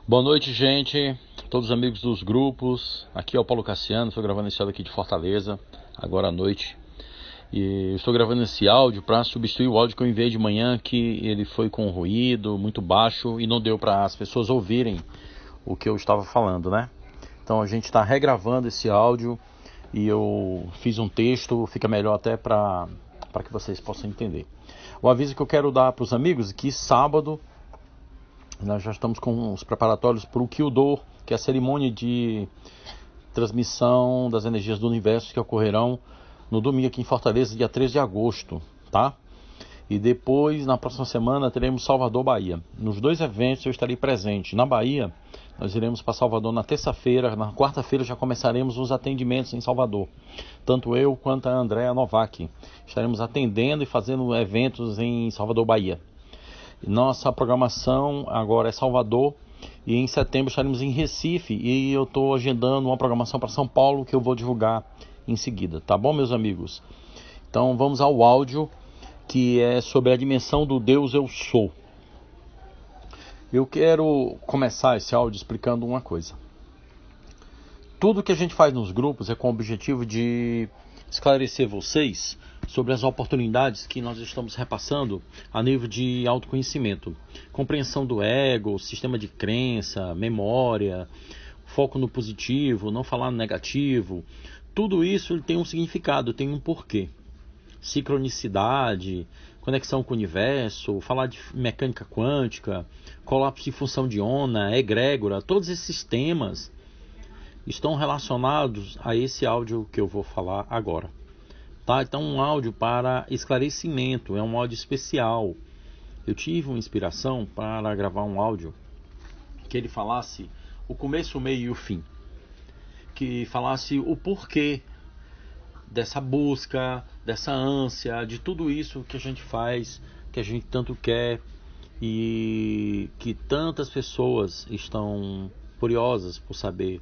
Boa noite, gente, todos os amigos dos grupos. Aqui é o Paulo Cassiano, estou gravando esse áudio aqui de Fortaleza, agora à noite. E estou gravando esse áudio para substituir o áudio que eu enviei de manhã, que ele foi com ruído muito baixo e não deu para as pessoas ouvirem o que eu estava falando, né? Então a gente está regravando esse áudio e eu fiz um texto, fica melhor até para que vocês possam entender. O aviso que eu quero dar para os amigos é que sábado nós já estamos com os preparatórios para o Kyudo, que é a cerimônia de transmissão das energias do universo que ocorrerão no domingo aqui em Fortaleza, dia 13 de agosto, tá? E depois, na próxima semana, teremos Salvador, Bahia. Nos dois eventos eu estarei presente. Na Bahia, nós iremos para Salvador na terça-feira. Na quarta-feira já começaremos os atendimentos em Salvador. Tanto eu quanto a Andréa Novak estaremos atendendo e fazendo eventos em Salvador, Bahia. Nossa programação agora é Salvador e em setembro estaremos em Recife e eu estou agendando uma programação para São Paulo que eu vou divulgar em seguida, tá bom, meus amigos? Então vamos ao áudio que é sobre a dimensão do Deus Eu Sou. Eu quero começar esse áudio explicando uma coisa. Tudo que a gente faz nos grupos é com o objetivo de esclarecer vocês sobre as oportunidades que nós estamos repassando a nível de autoconhecimento, compreensão do ego, sistema de crença, memória, foco no positivo, não falar no negativo. Tudo isso tem um significado, tem um porquê. Sincronicidade, conexão com o universo, falar de mecânica quântica, colapso de função de onda, egrégora, todos esses temas estão relacionados a esse áudio que eu vou falar agora. Tá? Então, um áudio para esclarecimento, é um áudio especial. Eu tive uma inspiração para gravar um áudio que ele falasse o começo, o meio e o fim. Que falasse o porquê dessa busca, dessa ânsia, de tudo isso que a gente faz, que a gente tanto quer e que tantas pessoas estão curiosas por saber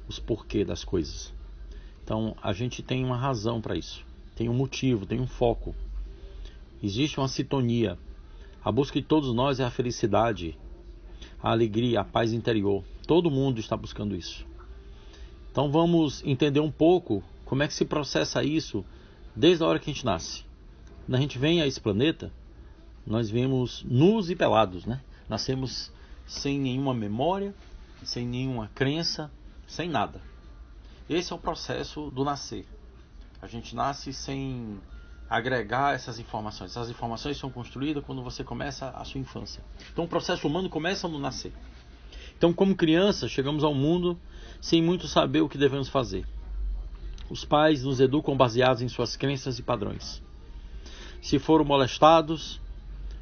os porquês das coisas. Então, a gente tem uma razão para isso. Tem um motivo, tem um foco. Existe uma sintonia. A busca de todos nós é a felicidade, a alegria, a paz interior. Todo mundo está buscando isso. Então vamos entender um pouco como é que se processa isso desde a hora que a gente nasce. Quando a gente vem a esse planeta, nós vemos nus e pelados, né? Nascemos sem nenhuma memória, sem nenhuma crença, sem nada. Esse é o processo do nascer. A gente nasce sem agregar essas informações. Essas informações são construídas quando você começa a sua infância. Então o processo humano começa no nascer. Então, como criança, chegamos ao mundo sem muito saber o que devemos fazer. Os pais nos educam baseados em suas crenças e padrões. Se foram molestados,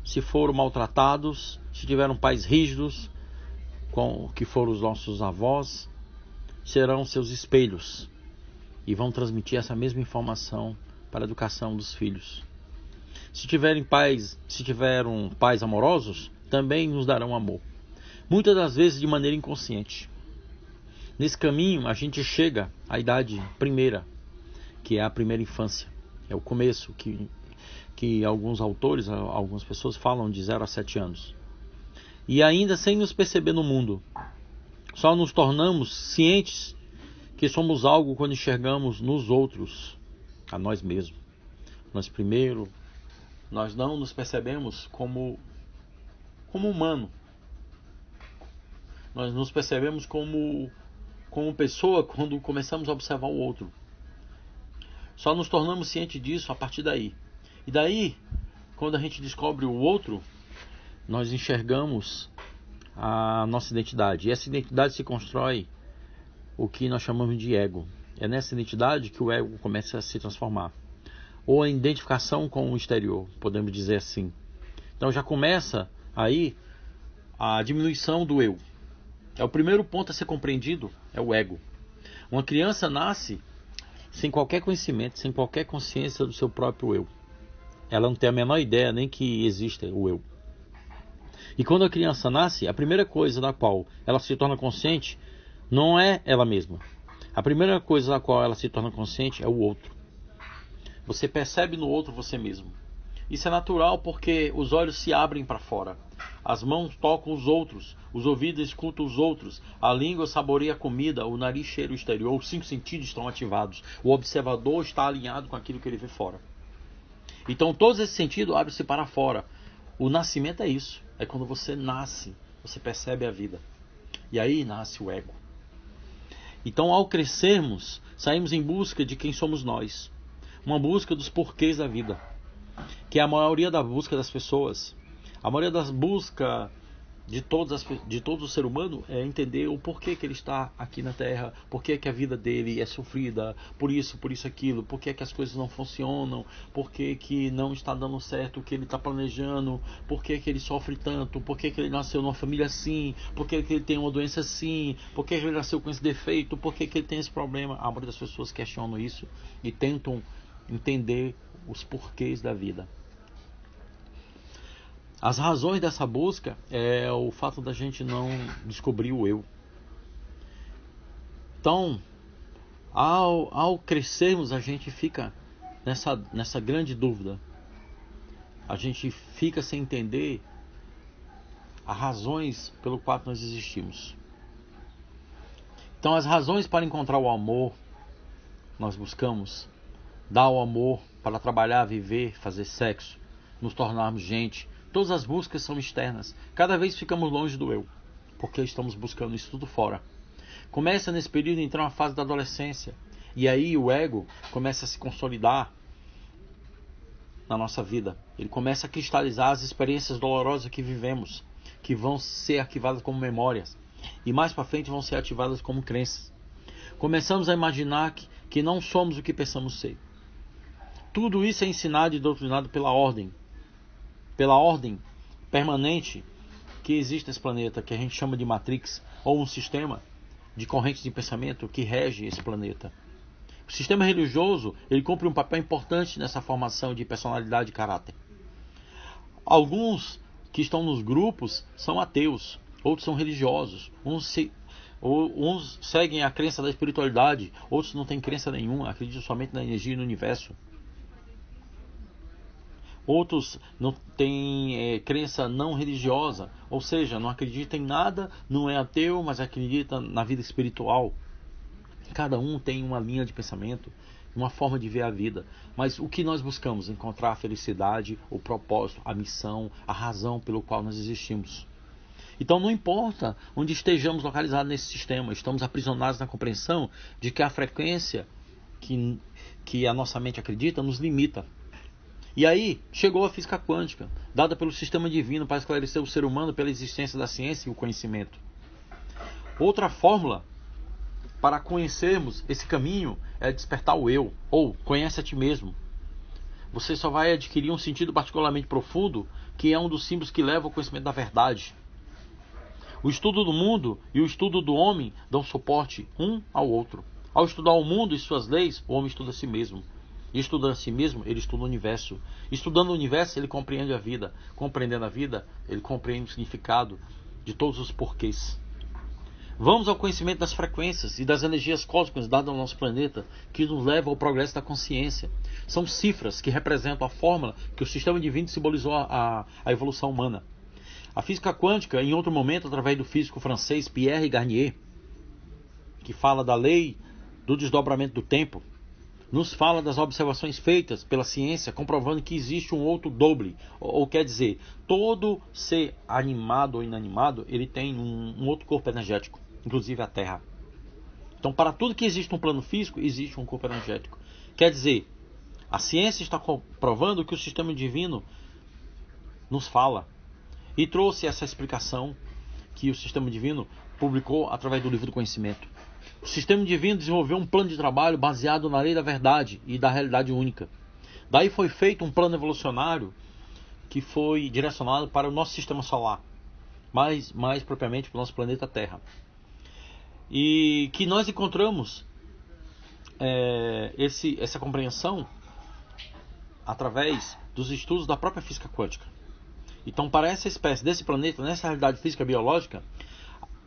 se foram maltratados, se tiveram pais rígidos, que foram os nossos avós, serão seus espelhos e vão transmitir essa mesma informação para a educação dos filhos. Se tiveram pais amorosos, também nos darão amor. Muitas das vezes de maneira inconsciente. Nesse caminho a gente chega à idade primeira, que é a primeira infância. É o começo, que alguns autores, algumas pessoas falam de 0 a 7 anos. E ainda sem nos perceber no mundo. Só nos tornamos cientes que somos algo quando enxergamos nos outros, a nós mesmos. Nós primeiro, nós não nos percebemos como humano. Nós nos percebemos como pessoa quando começamos a observar o outro. Só nos tornamos cientes disso a partir daí. E daí, quando a gente descobre o outro, nós enxergamos a nossa identidade. E essa identidade se constrói o que nós chamamos de ego. É nessa identidade que o ego começa a se transformar. Ou a identificação com o exterior, podemos dizer assim. Então já começa aí a diminuição do eu. É o primeiro ponto a ser compreendido, é o ego. Uma criança nasce sem qualquer conhecimento, sem qualquer consciência do seu próprio eu. Ela não tem a menor ideia nem que existe o eu. E quando a criança nasce, a primeira coisa da qual ela se torna consciente não é ela mesma. A primeira coisa da qual ela se torna consciente é o outro. Você percebe no outro você mesmo. Isso é natural porque os olhos se abrem para fora. as mãos tocam os outros, os ouvidos escutam os outros, a língua saboreia a comida, o nariz cheira o exterior, os 5 sentidos estão ativados, o observador está alinhado com aquilo que ele vê fora. Então todos esses sentidos abrem-se para fora. O nascimento é isso, é quando você nasce, você percebe a vida. E aí nasce o ego. Então ao crescermos, saímos em busca de quem somos nós. Uma busca dos porquês da vida, que é a maioria da busca das pessoas. A maioria das buscas de todo o ser humano é entender o porquê que ele está aqui na Terra, porquê que a vida dele é sofrida, por isso, aquilo, porquê que as coisas não funcionam, porquê que não está dando certo o que ele está planejando, porquê que ele sofre tanto, porquê que ele nasceu numa família assim, porquê que ele tem uma doença assim, porquê que ele nasceu com esse defeito, porquê que ele tem esse problema. A maioria das pessoas questionam isso e tentam entender os porquês da vida. As razões dessa busca é o fato da gente não descobrir o eu. Então, ao crescermos, a gente fica nessa grande dúvida. A gente fica sem entender as razões pelo qual nós existimos. Então, as razões para encontrar o amor, nós buscamos dar o amor para trabalhar, viver, fazer sexo, nos tornarmos gente. Todas as buscas são externas. Cada vez ficamos longe do eu, porque estamos buscando isso tudo fora. Começa nesse período então a fase da adolescência. E aí o ego começa a se consolidar na nossa vida. Ele começa a cristalizar as experiências dolorosas que vivemos, que vão ser arquivadas como memórias. E mais para frente vão ser ativadas como crenças. Começamos a imaginar que não somos o que pensamos ser. Tudo isso é ensinado e doutrinado pela ordem permanente que existe nesse planeta, que a gente chama de Matrix, ou um sistema de correntes de pensamento que rege esse planeta. O sistema religioso, ele cumpre um papel importante nessa formação de personalidade e caráter. Alguns que estão nos grupos são ateus, outros são religiosos, uns seguem a crença da espiritualidade, outros não têm crença nenhuma, acreditam somente na energia e no universo. Outros não têm crença não religiosa, ou seja, não acredita em nada, não é ateu, mas acredita na vida espiritual. Cada um tem uma linha de pensamento, uma forma de ver a vida. Mas o que nós buscamos? Encontrar a felicidade, o propósito, a missão, a razão pelo qual nós existimos. Então não importa onde estejamos localizados nesse sistema, estamos aprisionados na compreensão de que a frequência que a nossa mente acredita nos limita. E aí chegou a física quântica, dada pelo sistema divino para esclarecer o ser humano pela existência da ciência e o conhecimento. Outra fórmula para conhecermos esse caminho é despertar o eu, ou conhece a ti mesmo. Você só vai adquirir um sentido particularmente profundo, que é um dos símbolos que leva ao conhecimento da verdade. O estudo do mundo e o estudo do homem dão suporte um ao outro. Ao estudar o mundo e suas leis, o homem estuda a si mesmo. E estudando a si mesmo, ele estuda o universo. Estudando o universo, ele compreende a vida. Compreendendo a vida, ele compreende o significado de todos os porquês. Vamos ao conhecimento das frequências e das energias cósmicas dadas ao nosso planeta, que nos levam ao progresso da consciência. São cifras que representam a fórmula que o sistema divino simbolizou a evolução humana. A física quântica, em outro momento, através do físico francês Pierre Garnier, que fala da lei do desdobramento do tempo, nos fala das observações feitas pela ciência, comprovando que existe um outro doble, ou quer dizer, todo ser animado ou inanimado, ele tem um outro corpo energético, inclusive a Terra. Então, para tudo que existe no plano físico, existe um corpo energético. Quer dizer, a ciência está comprovando que o sistema divino nos fala, e trouxe essa explicação que o sistema divino publicou através do livro do conhecimento. O sistema divino desenvolveu um plano de trabalho baseado na lei da verdade e da realidade única. Daí foi feito um plano evolucionário que foi direcionado para o nosso sistema solar, mais propriamente para o nosso planeta Terra. E que nós encontramos essa compreensão através dos estudos da própria física quântica. Então, para essa espécie desse planeta, nessa realidade física biológica,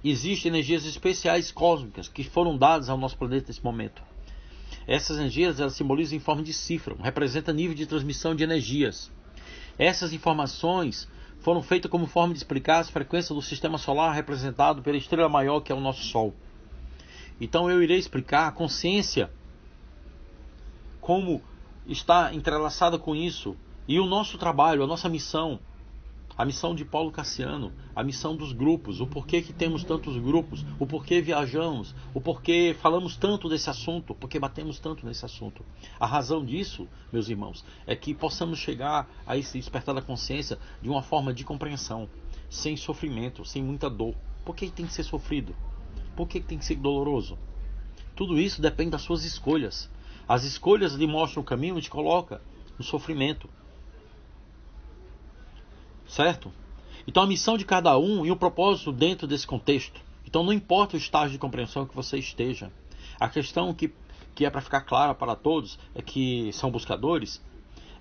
existem energias especiais cósmicas que foram dadas ao nosso planeta nesse momento. Essas energias, elas simbolizam em forma de cifra, representam nível de transmissão de energias. Essas informações foram feitas como forma de explicar as frequências do sistema solar representado pela estrela maior que é o nosso Sol. Então eu irei explicar a consciência, como está entrelaçada com isso, e o nosso trabalho, a nossa missão, a missão de Paulo Cassiano, a missão dos grupos, o porquê que temos tantos grupos, o porquê viajamos, o porquê falamos tanto desse assunto, porque batemos tanto nesse assunto. A razão disso, meus irmãos, é que possamos chegar a esse despertar da consciência de uma forma de compreensão, sem sofrimento, sem muita dor. Por que tem que ser sofrido? Por que tem que ser doloroso? Tudo isso depende das suas escolhas. As escolhas lhe mostram o caminho e te colocam no sofrimento. Certo? Então a missão de cada um e o propósito dentro desse contexto. Então não importa o estágio de compreensão que você esteja. A questão que é para ficar clara para todos, é que são buscadores,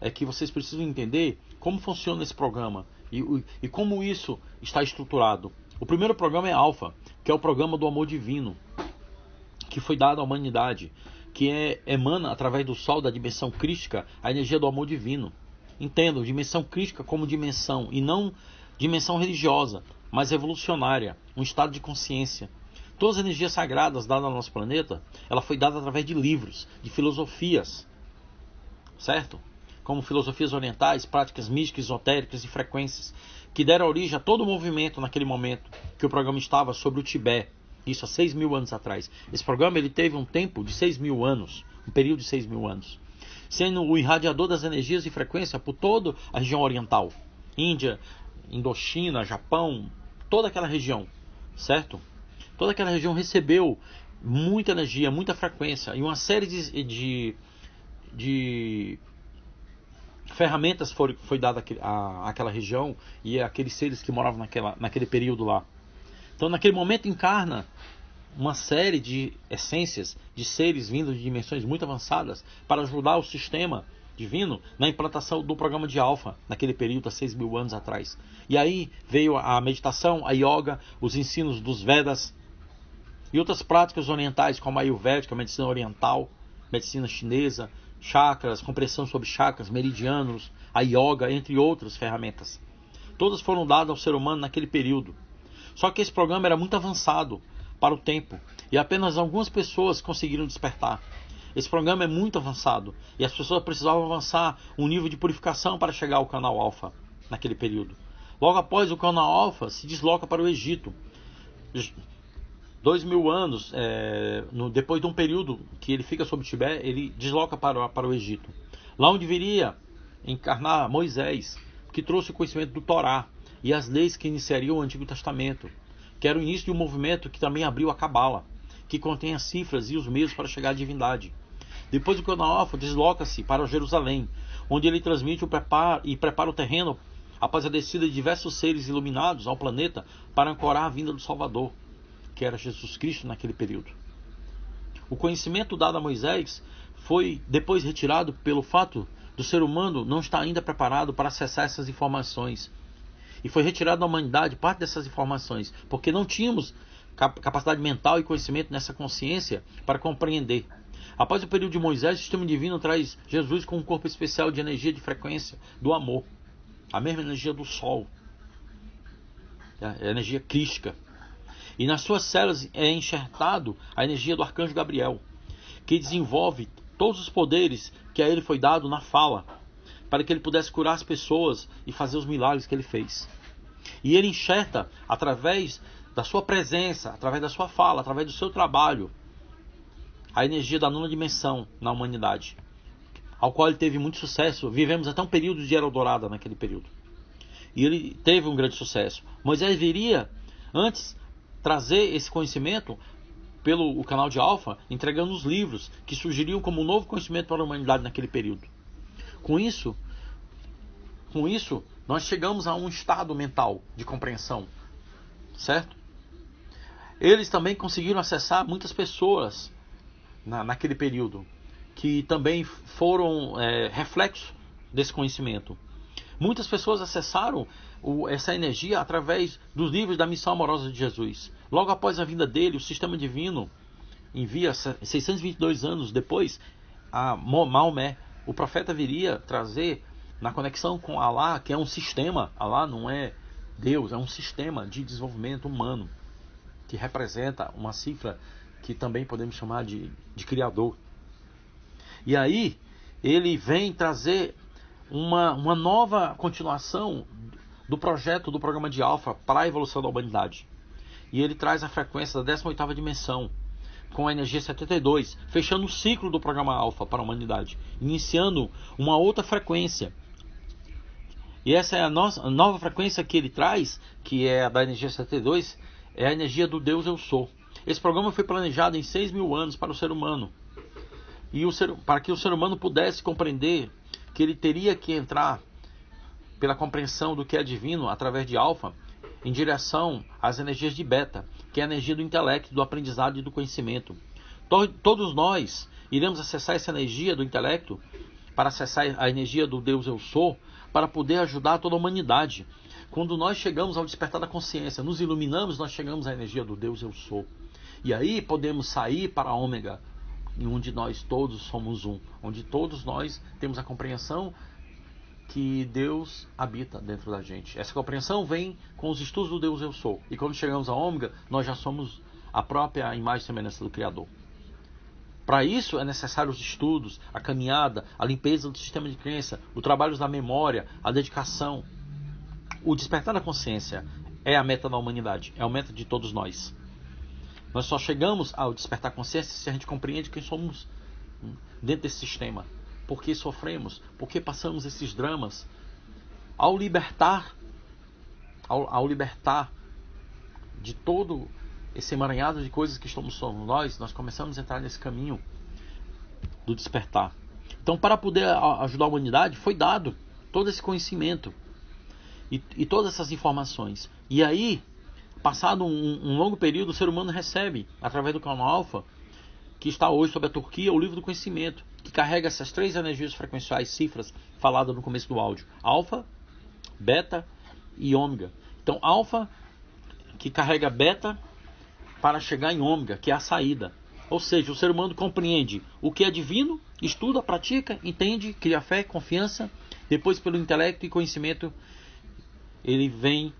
é que vocês precisam entender como funciona esse programa e como isso está estruturado. O primeiro programa é Alpha, que é o programa do amor divino, que foi dado à humanidade, que emana através do Sol da dimensão crística a energia do amor divino. Entendam, dimensão crística como dimensão, e não dimensão religiosa, mas revolucionária, um estado de consciência. Todas as energias sagradas dadas ao nosso planeta, ela foi dada através de livros, de filosofias, certo? Como filosofias orientais, práticas místicas, esotéricas e frequências, que deram origem a todo o movimento naquele momento que o programa estava sobre o Tibete, isso há 6.000 anos atrás. Esse programa ele teve um tempo de 6.000 anos, um período de 6.000 anos, sendo o irradiador das energias e frequência por toda a região oriental, Índia, Indochina, Japão, toda aquela região, certo? Toda aquela região recebeu muita energia, muita frequência e uma série de ferramentas foi dada àquela região e àqueles seres que moravam naquele período lá. Então naquele momento encarna uma série de essências, de seres vindos de dimensões muito avançadas para ajudar o sistema divino na implantação do programa de Alpha, naquele período há 6.000 anos atrás. E aí veio a meditação, a yoga, os ensinos dos Vedas e outras práticas orientais como a Ayurvédica, a medicina oriental, medicina chinesa, chakras, compressão sobre chakras, meridianos, a yoga, entre outras ferramentas. Todas foram dadas ao ser humano naquele período. Só que esse programa era muito avançado para o tempo, e apenas algumas pessoas conseguiram despertar. Esse programa é muito avançado, e as pessoas precisavam avançar um nível de purificação para chegar ao canal Alpha, naquele período. Logo após, o canal Alpha se desloca para o Egito. 2.000 anos, depois de um período que ele fica sob o Tibete, ele desloca para o Egito. Lá onde viria encarnar Moisés, que trouxe o conhecimento do Torá, e as leis que iniciariam o Antigo Testamento, que era o início de um movimento que também abriu a Cabala, que contém as cifras e os meios para chegar à divindade. Depois o canal Alpha desloca-se para Jerusalém, onde ele transmite e prepara o terreno após a descida de diversos seres iluminados ao planeta para ancorar a vinda do Salvador, que era Jesus Cristo naquele período. O conhecimento dado a Moisés foi depois retirado pelo fato do ser humano não estar ainda preparado para acessar essas informações. E foi retirado da humanidade parte dessas informações, porque não tínhamos capacidade mental e conhecimento nessa consciência para compreender. Após o período de Moisés, o sistema divino traz Jesus com um corpo especial de energia de frequência do amor, a mesma energia do Sol, a energia crística. E nas suas células é enxertado a energia do arcanjo Gabriel, que desenvolve todos os poderes que a ele foi dado na fala, para que ele pudesse curar as pessoas e fazer os milagres que ele fez. E ele enxerta através da sua presença, através da sua fala, através do seu trabalho, a energia da nona dimensão na humanidade, ao qual ele teve muito sucesso. Vivemos até um período de Era Dourada naquele período. E ele teve um grande sucesso. Moisés viria antes trazer esse conhecimento pelo canal de Alpha, entregando os livros que surgiriam como um novo conhecimento para a humanidade naquele período. Com isso, nós chegamos a um estado mental de compreensão, certo? Eles também conseguiram acessar muitas pessoas naquele período, que também foram reflexo desse conhecimento. Muitas pessoas acessaram essa energia através dos livros da missão amorosa de Jesus. Logo após a vinda dele, o sistema divino envia, 622 anos depois, a Maomé. O profeta viria trazer na conexão com Allah, que é um sistema. Allah não é Deus, é um sistema de desenvolvimento humano, que representa uma cifra que também podemos chamar de Criador. E aí, ele vem trazer uma nova continuação do projeto do programa de Alpha para a evolução da humanidade. E ele traz a frequência da 18ª dimensão, com a energia 72, fechando o ciclo do programa Alpha para a humanidade, iniciando uma outra frequência. E essa é a nova frequência que ele traz, que é a da energia 72, é a energia do Deus Eu Sou. Esse programa foi planejado em 6.000 anos para o ser humano. E para que o ser humano pudesse compreender que ele teria que entrar pela compreensão do que é divino através de Alpha, em direção às energias de Beta, que é a energia do intelecto, do aprendizado e do conhecimento. Todos nós iremos acessar essa energia do intelecto, para acessar a energia do Deus Eu Sou, para poder ajudar toda a humanidade. Quando nós chegamos ao despertar da consciência, nos iluminamos, nós chegamos à energia do Deus Eu Sou. E aí podemos sair para a Ômega, onde nós todos somos um, onde todos nós temos a compreensão que Deus habita dentro da gente. Essa compreensão vem com os estudos do Deus Eu Sou. E quando chegamos à Ômega, nós já somos a própria imagem e semelhança do Criador. Para isso é necessário os estudos, a caminhada, a limpeza do sistema de crença, o trabalho da memória, a dedicação. O despertar da consciência é a meta da humanidade, é a meta de todos nós. Nós só chegamos ao despertar consciência se a gente compreende quem somos dentro desse sistema. Por que sofremos? Por que passamos esses dramas? Ao libertar de todo esse emaranhado de coisas que somos nós começamos a entrar nesse caminho do despertar. Então, para poder ajudar a humanidade, foi dado todo esse conhecimento e todas essas informações. E aí, passado um longo período, o ser humano recebe, através do canal Alpha, que está hoje sobre a Turquia, o livro do conhecimento, que carrega essas 3 energias frequenciais, cifras, faladas no começo do áudio: Alpha, Beta e Ômega. Então, Alpha, que carrega Beta, para chegar em Ômega, que é a saída. Ou seja, o ser humano compreende o que é divino, estuda, pratica, entende, cria fé, confiança. Depois, pelo intelecto e conhecimento, ele vem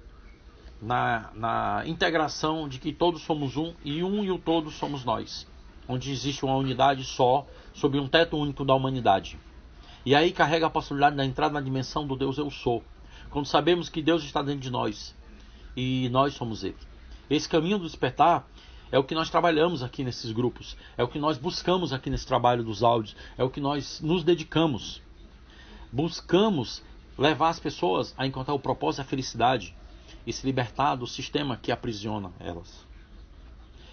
na integração de que todos somos um e o todo somos nós, onde existe uma unidade só, sob um teto único da humanidade. E aí carrega a possibilidade da entrada na dimensão do Deus Eu Sou, quando sabemos que Deus está dentro de nós e nós somos Ele. Esse caminho do despertar é o que nós trabalhamos aqui nesses grupos, é o que nós buscamos aqui nesse trabalho dos áudios, é o que nós nos dedicamos. Buscamos levar as pessoas a encontrar o propósito e a felicidade e se libertar do sistema que aprisiona elas.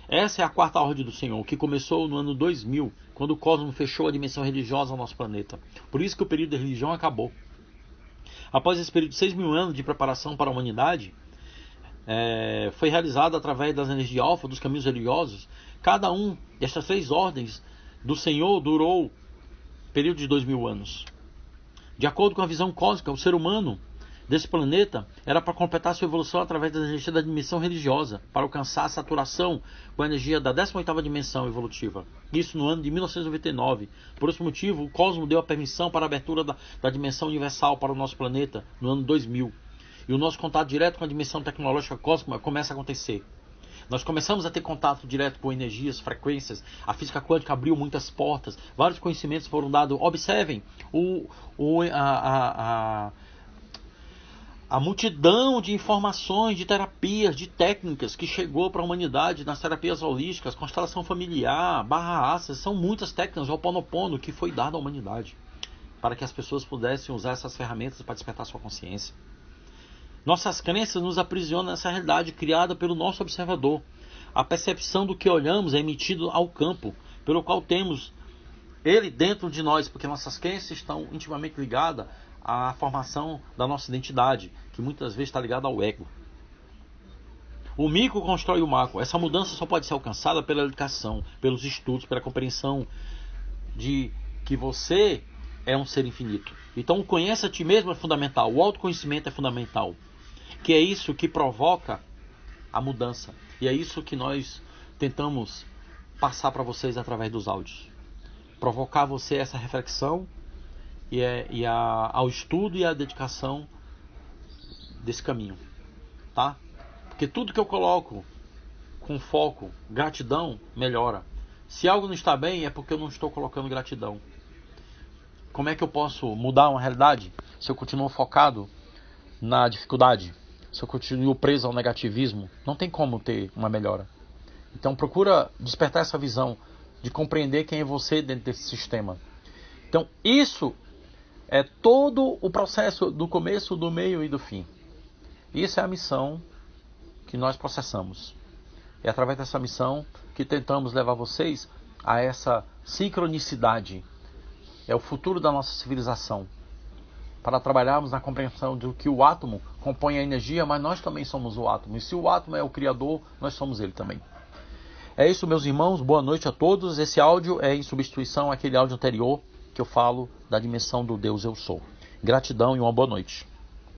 Essa é a 4ª ordem do Senhor, que começou no ano 2000, quando o cosmos fechou a dimensão religiosa ao nosso planeta. Por isso que o período da religião acabou. Após esse período de 6.000 anos de preparação para a humanidade, foi realizado através das energias alfa, dos caminhos religiosos. Cada um destas 3 ordens do Senhor durou período de 2.000 anos. De acordo com a visão cósmica, o ser humano desse planeta era para completar sua evolução através da energia da dimensão religiosa, para alcançar a saturação com a energia da 18ª dimensão evolutiva. Isso no ano de 1999. Por esse motivo, o cosmos deu a permissão para a abertura da dimensão universal para o nosso planeta no ano 2000. E o nosso contato direto com a dimensão tecnológica cósmica começa a acontecer. Nós começamos a ter contato direto com energias, frequências. A física quântica abriu muitas portas. Vários conhecimentos foram dados. Observem a multidão de informações, de terapias, de técnicas que chegou para a humanidade nas terapias holísticas, constelação familiar, barra ácidas. São muitas técnicas, o Ho'oponopono, que foi dado à humanidade para que as pessoas pudessem usar essas ferramentas para despertar sua consciência. Nossas crenças nos aprisionam nessa realidade criada pelo nosso observador. A percepção do que olhamos é emitida ao campo, pelo qual temos ele dentro de nós, porque nossas crenças estão intimamente ligadas à formação da nossa identidade, que muitas vezes está ligada ao ego. O micro constrói o macro. Essa mudança só pode ser alcançada pela educação, pelos estudos, pela compreensão de que você é um ser infinito. Então, conheça a ti mesmo é fundamental. O autoconhecimento é fundamental. Que é isso que provoca a mudança. E é isso que nós tentamos passar para vocês através dos áudios. Provocar você essa reflexão ao estudo e à dedicação desse caminho, tá? Porque tudo que eu coloco com foco, gratidão, melhora. Se algo não está bem, é porque eu não estou colocando gratidão. Como é que eu posso mudar uma realidade se eu continuo focado na dificuldade? Se eu continuo preso ao negativismo? Não tem como ter uma melhora. Então procura despertar essa visão de compreender quem é você dentro desse sistema. Então isso é todo o processo do começo, do meio e do fim. Isso é a missão que nós processamos. É através dessa missão que tentamos levar vocês a essa sincronicidade. É o futuro da nossa civilização. Para trabalharmos na compreensão de que o átomo compõe a energia, mas nós também somos o átomo. E se o átomo é o criador, nós somos ele também. É isso, meus irmãos. Boa noite a todos. Esse áudio é em substituição àquele áudio anterior que eu falo da dimensão do Deus Eu Sou. Gratidão e uma boa noite.